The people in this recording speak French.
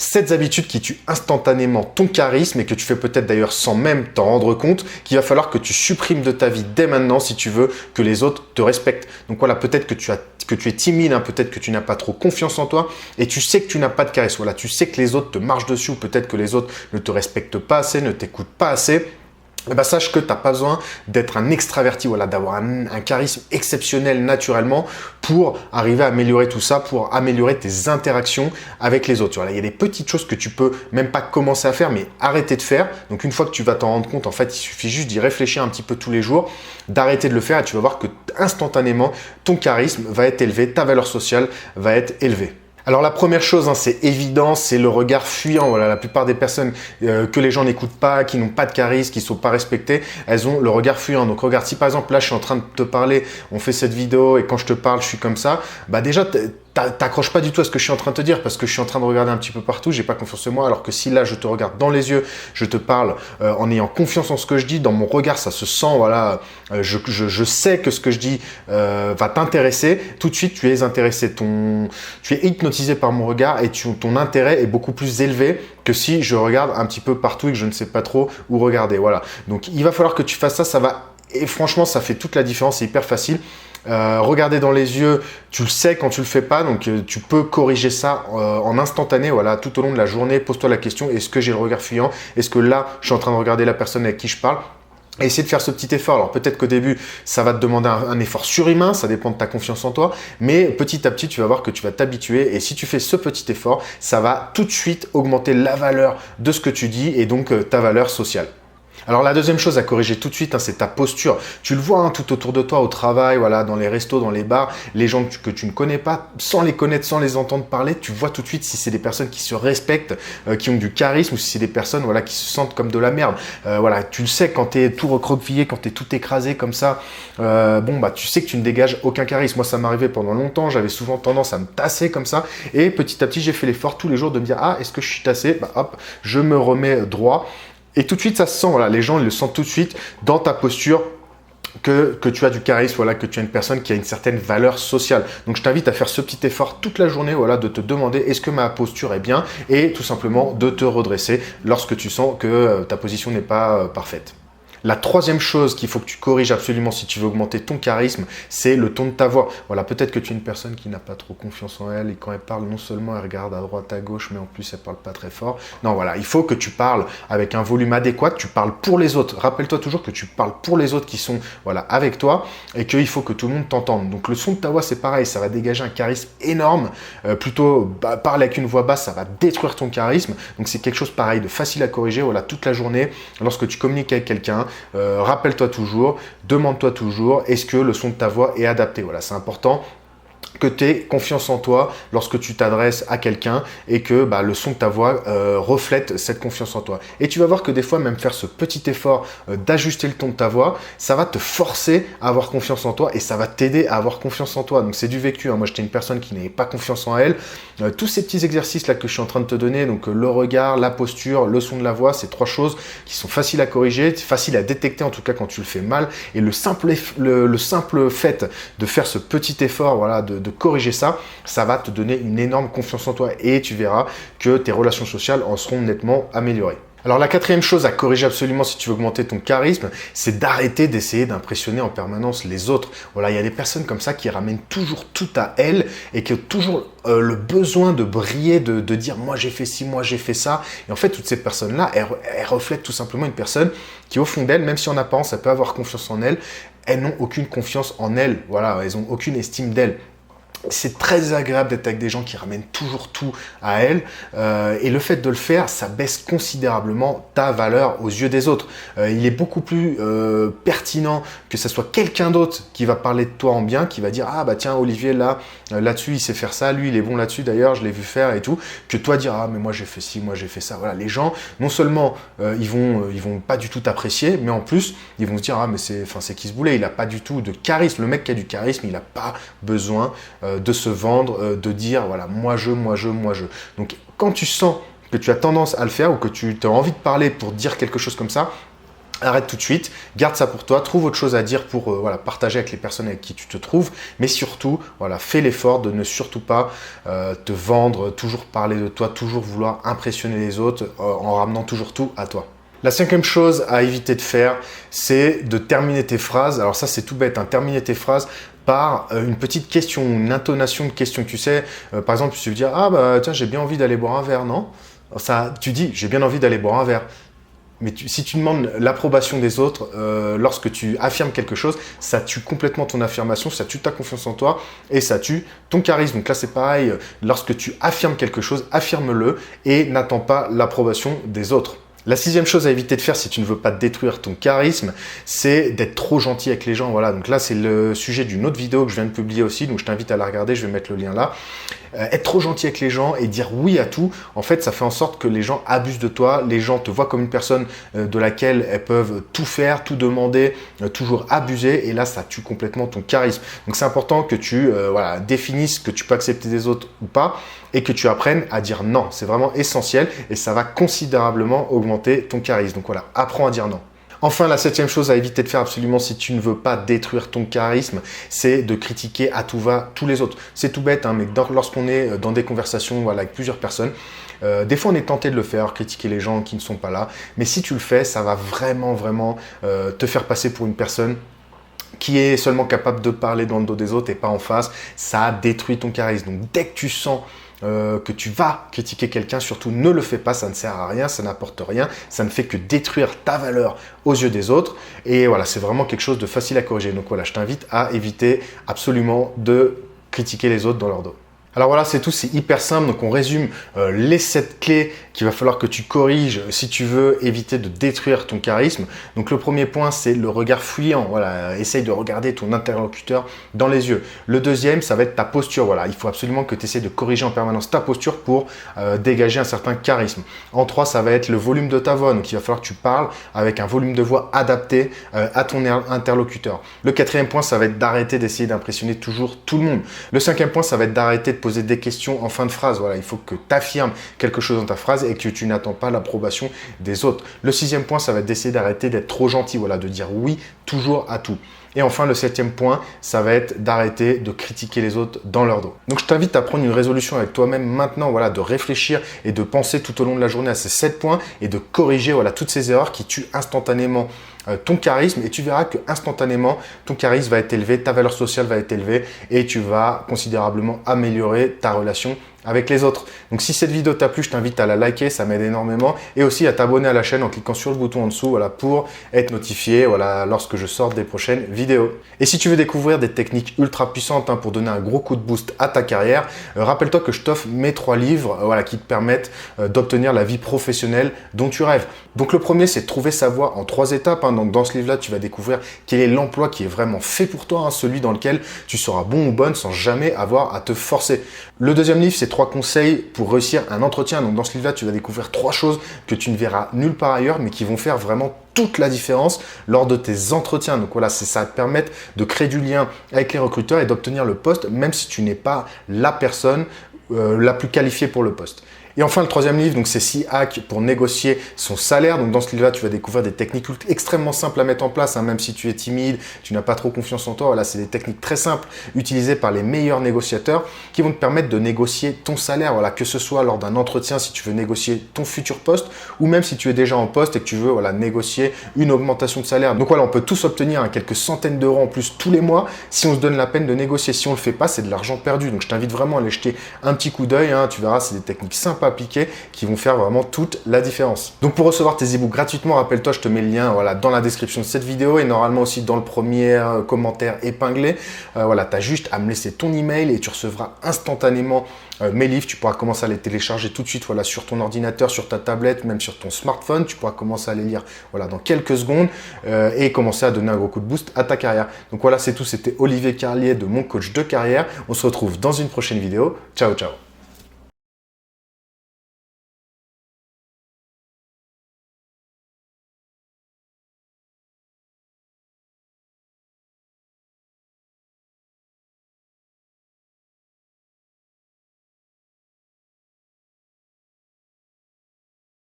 7 habitudes qui tuent instantanément ton charisme et que tu fais peut-être d'ailleurs sans même t'en rendre compte, qu'il va falloir que tu supprimes de ta vie dès maintenant si tu veux que les autres te respectent. Donc voilà, peut-être que tu es timide, hein, peut-être que tu n'as pas trop confiance en toi et tu sais que tu n'as pas de charisme. Voilà, tu sais que les autres te marchent dessus ou peut-être que les autres ne te respectent pas assez, ne t'écoutent pas assez. Eh ben, sache que tu n'as pas besoin d'être un extraverti, voilà, d'avoir un charisme exceptionnel naturellement pour arriver à améliorer tout ça, pour améliorer tes interactions avec les autres. Voilà, il y a des petites choses que tu peux même pas commencer à faire, mais arrêter de faire. Donc une fois que tu vas t'en rendre compte, en fait, il suffit juste d'y réfléchir un petit peu tous les jours, d'arrêter de le faire et tu vas voir que instantanément, ton charisme va être élevé, ta valeur sociale va être élevée. Alors la première chose, hein, c'est évident, c'est le regard fuyant. Voilà, la plupart des personnes que les gens n'écoutent pas, qui n'ont pas de charisme, qui ne sont pas respectées, elles ont le regard fuyant. Donc regarde, si par exemple là je suis en train de te parler, on fait cette vidéo et quand je te parle, je suis comme ça, bah déjà t'accroches pas du tout à ce que je suis en train de te dire parce que je suis en train de regarder un petit peu partout, j'ai pas confiance en moi, alors que si là je te regarde dans les yeux, je te parle en ayant confiance en ce que je dis, dans mon regard ça se sent, voilà, je sais que ce que je dis va t'intéresser, tout de suite tu es intéressé, tu es hypnotisé par mon regard et ton intérêt est beaucoup plus élevé que si je regarde un petit peu partout et que je ne sais pas trop où regarder, voilà. Donc il va falloir que tu fasses ça va, et franchement ça fait toute la différence, c'est hyper facile. Regarder dans les yeux, tu le sais quand tu le fais pas, donc tu peux corriger ça en instantané, voilà, tout au long de la journée, pose-toi la question, est-ce que j'ai le regard fuyant? Est-ce que là, je suis en train de regarder la personne avec qui je parle? Et essayer de faire ce petit effort. Alors peut-être qu'au début, ça va te demander un effort surhumain, ça dépend de ta confiance en toi, mais petit à petit, tu vas voir que tu vas t'habituer et si tu fais ce petit effort, ça va tout de suite augmenter la valeur de ce que tu dis et donc ta valeur sociale. Alors la deuxième chose à corriger tout de suite, hein, c'est ta posture. Tu le vois hein, tout autour de toi, au travail, voilà, dans les restos, dans les bars, les gens que tu ne connais pas, sans les connaître, sans les entendre parler, tu vois tout de suite si c'est des personnes qui se respectent, qui ont du charisme, ou si c'est des personnes voilà, qui se sentent comme de la merde. Voilà, tu le sais quand tu es tout recroquevillé, quand tu es tout écrasé comme ça, tu sais que tu ne dégages aucun charisme. Moi ça m'arrivait pendant longtemps, j'avais souvent tendance à me tasser comme ça, et petit à petit j'ai fait l'effort tous les jours de me dire « Ah, est-ce que je suis tassé ?» Hop, je me remets droit. Et tout de suite, ça se sent, voilà, les gens ils le sentent tout de suite dans ta posture que tu as du charisme, voilà, que tu es une personne qui a une certaine valeur sociale. Donc je t'invite à faire ce petit effort toute la journée, voilà, de te demander est-ce que ma posture est bien et tout simplement de te redresser lorsque tu sens que ta position n'est pas parfaite. La troisième chose qu'il faut que tu corriges absolument si tu veux augmenter ton charisme, c'est le ton de ta voix. Voilà, peut-être que tu es une personne qui n'a pas trop confiance en elle et quand elle parle, non seulement elle regarde à droite, à gauche, mais en plus elle parle pas très fort. Non, voilà, il faut que tu parles avec un volume adéquat, tu parles pour les autres. Rappelle-toi toujours que tu parles pour les autres qui sont voilà, avec toi et qu'il faut que tout le monde t'entende. Donc le son de ta voix, c'est pareil, ça va dégager un charisme énorme. Parler avec une voix basse, ça va détruire ton charisme. Donc c'est quelque chose pareil de facile à corriger, voilà, toute la journée, lorsque tu communiques avec quelqu'un. Rappelle-toi toujours, demande-toi toujours, est-ce que le son de ta voix est adapté? Voilà, c'est important que tu aies confiance en toi lorsque tu t'adresses à quelqu'un et que le son de ta voix reflète cette confiance en toi. Et tu vas voir que des fois, même faire ce petit effort d'ajuster le ton de ta voix, ça va te forcer à avoir confiance en toi et ça va t'aider à avoir confiance en toi. Donc c'est du vécu, hein. Moi, j'étais une personne qui n'avait pas confiance en elle. Tous ces petits exercices-là que je suis en train de te donner, donc le regard, la posture, le son de la voix, c'est 3 choses qui sont faciles à corriger, faciles à détecter en tout cas quand tu le fais mal. Et le simple fait de faire ce petit effort, voilà, de corriger ça, ça va te donner une énorme confiance en toi et tu verras que tes relations sociales en seront nettement améliorées. Alors la quatrième chose à corriger absolument si tu veux augmenter ton charisme, c'est d'arrêter d'essayer d'impressionner en permanence les autres. Voilà, il y a des personnes comme ça qui ramènent toujours tout à elles et qui ont toujours le besoin de briller, de dire moi j'ai fait ci, moi j'ai fait ça. Et en fait, toutes ces personnes-là, elles reflètent tout simplement une personne qui au fond d'elle, même si en apparence, elle peut avoir confiance en elle, elles n'ont aucune confiance en elles. Voilà, elles n'ont aucune estime d'elles. C'est très agréable d'être avec des gens qui ramènent toujours tout à elles et le fait de le faire, ça baisse considérablement ta valeur aux yeux des autres. Il est beaucoup plus pertinent que ce soit quelqu'un d'autre qui va parler de toi en bien, qui va dire « Ah bah tiens Olivier là-dessus il sait faire ça, lui il est bon là-dessus d'ailleurs, je l'ai vu faire et tout », que toi dire « Ah mais moi j'ai fait ci, moi j'ai fait ça ». Voilà, les gens non seulement ils vont pas du tout t'apprécier, mais en plus ils vont se dire « Ah mais c'est qui ce boulet, il a pas du tout de charisme, le mec qui a du charisme, il a pas besoin de se vendre, de dire voilà, moi je. Donc quand tu sens que tu as tendance à le faire ou que tu as envie de parler pour dire quelque chose comme ça, arrête tout de suite, garde ça pour toi, trouve autre chose à dire pour voilà, partager avec les personnes avec qui tu te trouves, mais surtout, voilà, fais l'effort de ne surtout pas te vendre, toujours parler de toi, toujours vouloir impressionner les autres en ramenant toujours tout à toi. La cinquième chose à éviter de faire, c'est de terminer tes phrases. Alors ça, c'est tout bête, hein, terminer tes phrases par une petite question, une intonation de question. Tu sais, par exemple, tu veux dire « Ah bah tiens, j'ai bien envie d'aller boire un verre, non ?» Ça, tu dis « J'ai bien envie d'aller boire un verre ». Mais si tu demandes l'approbation des autres, lorsque tu affirmes quelque chose, ça tue complètement ton affirmation, ça tue ta confiance en toi et ça tue ton charisme. Donc là, c'est pareil, lorsque tu affirmes quelque chose, affirme-le et n'attends pas l'approbation des autres. La sixième chose à éviter de faire si tu ne veux pas détruire ton charisme, c'est d'être trop gentil avec les gens. Voilà, donc là, c'est le sujet d'une autre vidéo que je viens de publier aussi, donc je t'invite à la regarder, je vais mettre le lien là. Être trop gentil avec les gens et dire oui à tout, en fait, ça fait en sorte que les gens abusent de toi, les gens te voient comme une personne de laquelle elles peuvent tout faire, tout demander, toujours abuser, et là, ça tue complètement ton charisme. Donc, c'est important que tu voilà, définisses que tu peux accepter des autres ou pas, et que tu apprennes à dire non. C'est vraiment essentiel et ça va considérablement augmenter ton charisme. Donc voilà, apprends à dire non. Enfin, la septième chose à éviter de faire absolument si tu ne veux pas détruire ton charisme, c'est de critiquer à tout va tous les autres. C'est tout bête, hein, mais lorsqu'on est dans des conversations voilà, avec plusieurs personnes, des fois on est tenté de le faire, critiquer les gens qui ne sont pas là, mais si tu le fais, ça va vraiment te faire passer pour une personne qui est seulement capable de parler dans le dos des autres et pas en face. Ça détruit ton charisme. Donc dès que tu sens que tu vas critiquer quelqu'un, surtout ne le fais pas, ça ne sert à rien, ça n'apporte rien, ça ne fait que détruire ta valeur aux yeux des autres et voilà, c'est vraiment quelque chose de facile à corriger. Donc voilà, je t'invite à éviter absolument de critiquer les autres dans leur dos. Alors voilà, c'est tout, c'est hyper simple. Donc on résume les 7 clés qu'il va falloir que tu corriges si tu veux éviter de détruire ton charisme. Donc le premier point, c'est le regard fuyant. Voilà, essaye de regarder ton interlocuteur dans les yeux. Le deuxième, ça va être ta posture. Voilà, il faut absolument que tu essaies de corriger en permanence ta posture pour dégager un certain charisme. En 3, ça va être le volume de ta voix. Donc il va falloir que tu parles avec un volume de voix adapté à ton interlocuteur. Le 4e point, ça va être d'arrêter d'essayer d'impressionner toujours tout le monde. Le 5e point, ça va être d'arrêter de poser des questions en fin de phrase. Voilà, il faut que tu affirmes quelque chose dans ta phrase et que tu n'attends pas l'approbation des autres. Le 6e point, ça va être d'essayer d'arrêter d'être trop gentil, voilà, de dire oui toujours à tout. Et enfin, le 7e point, ça va être d'arrêter de critiquer les autres dans leur dos. Donc, je t'invite à prendre une résolution avec toi-même maintenant, voilà, de réfléchir et de penser tout au long de la journée à ces 7 points et de corriger voilà, toutes ces erreurs qui tuent instantanément ton charisme et tu verras que instantanément ton charisme va être élevé, ta valeur sociale va être élevée et tu vas considérablement améliorer ta relation avec les autres. Donc si cette vidéo t'a plu, je t'invite à la liker, ça m'aide énormément et aussi à t'abonner à la chaîne en cliquant sur le bouton en dessous voilà, pour être notifié voilà, lorsque je sors des prochaines vidéos. Et si tu veux découvrir des techniques ultra puissantes hein, pour donner un gros coup de boost à ta carrière, rappelle-toi que je t'offre mes 3 livres voilà, qui te permettent d'obtenir la vie professionnelle dont tu rêves. Donc le premier, c'est de trouver sa voie en 3 étapes. Hein. Donc dans ce livre-là, tu vas découvrir quel est l'emploi qui est vraiment fait pour toi, hein, celui dans lequel tu seras bon ou bonne sans jamais avoir à te forcer. Le deuxième livre, c'est 3 conseils pour réussir un entretien. Donc dans ce livre-là, tu vas découvrir 3 choses que tu ne verras nulle part ailleurs, mais qui vont faire vraiment toute la différence lors de tes entretiens. Donc voilà, ça va te permettre de créer du lien avec les recruteurs et d'obtenir le poste, même si tu n'es pas la personne la plus qualifiée pour le poste. Et enfin, le 3e livre, donc c'est 6 hacks pour négocier son salaire. Donc dans ce livre-là, tu vas découvrir des techniques extrêmement simples à mettre en place, hein, même si tu es timide, tu n'as pas trop confiance en toi. Voilà, c'est des techniques très simples utilisées par les meilleurs négociateurs qui vont te permettre de négocier ton salaire. Voilà, que ce soit lors d'un entretien si tu veux négocier ton futur poste ou même si tu es déjà en poste et que tu veux voilà, négocier une augmentation de salaire. Donc voilà, on peut tous obtenir hein, quelques centaines d'euros en plus tous les mois si on se donne la peine de négocier. Si on ne le fait pas, c'est de l'argent perdu. Donc je t'invite vraiment à aller jeter un petit coup d'œil. Hein, tu verras, c'est des techniques simples appliquer qui vont faire vraiment toute la différence. Donc pour recevoir tes e-books gratuitement, rappelle-toi, je te mets le lien voilà, dans la description de cette vidéo et normalement aussi dans le premier commentaire épinglé. Voilà, tu as juste à me laisser ton email et tu recevras instantanément mes livres. Tu pourras commencer à les télécharger tout de suite voilà, sur ton ordinateur, sur ta tablette, même sur ton smartphone. Tu pourras commencer à les lire voilà, dans quelques secondes et commencer à donner un gros coup de boost à ta carrière. Donc voilà, c'est tout. C'était Olivier Carlier de Mon Coach de Carrière. On se retrouve dans une prochaine vidéo. Ciao, ciao.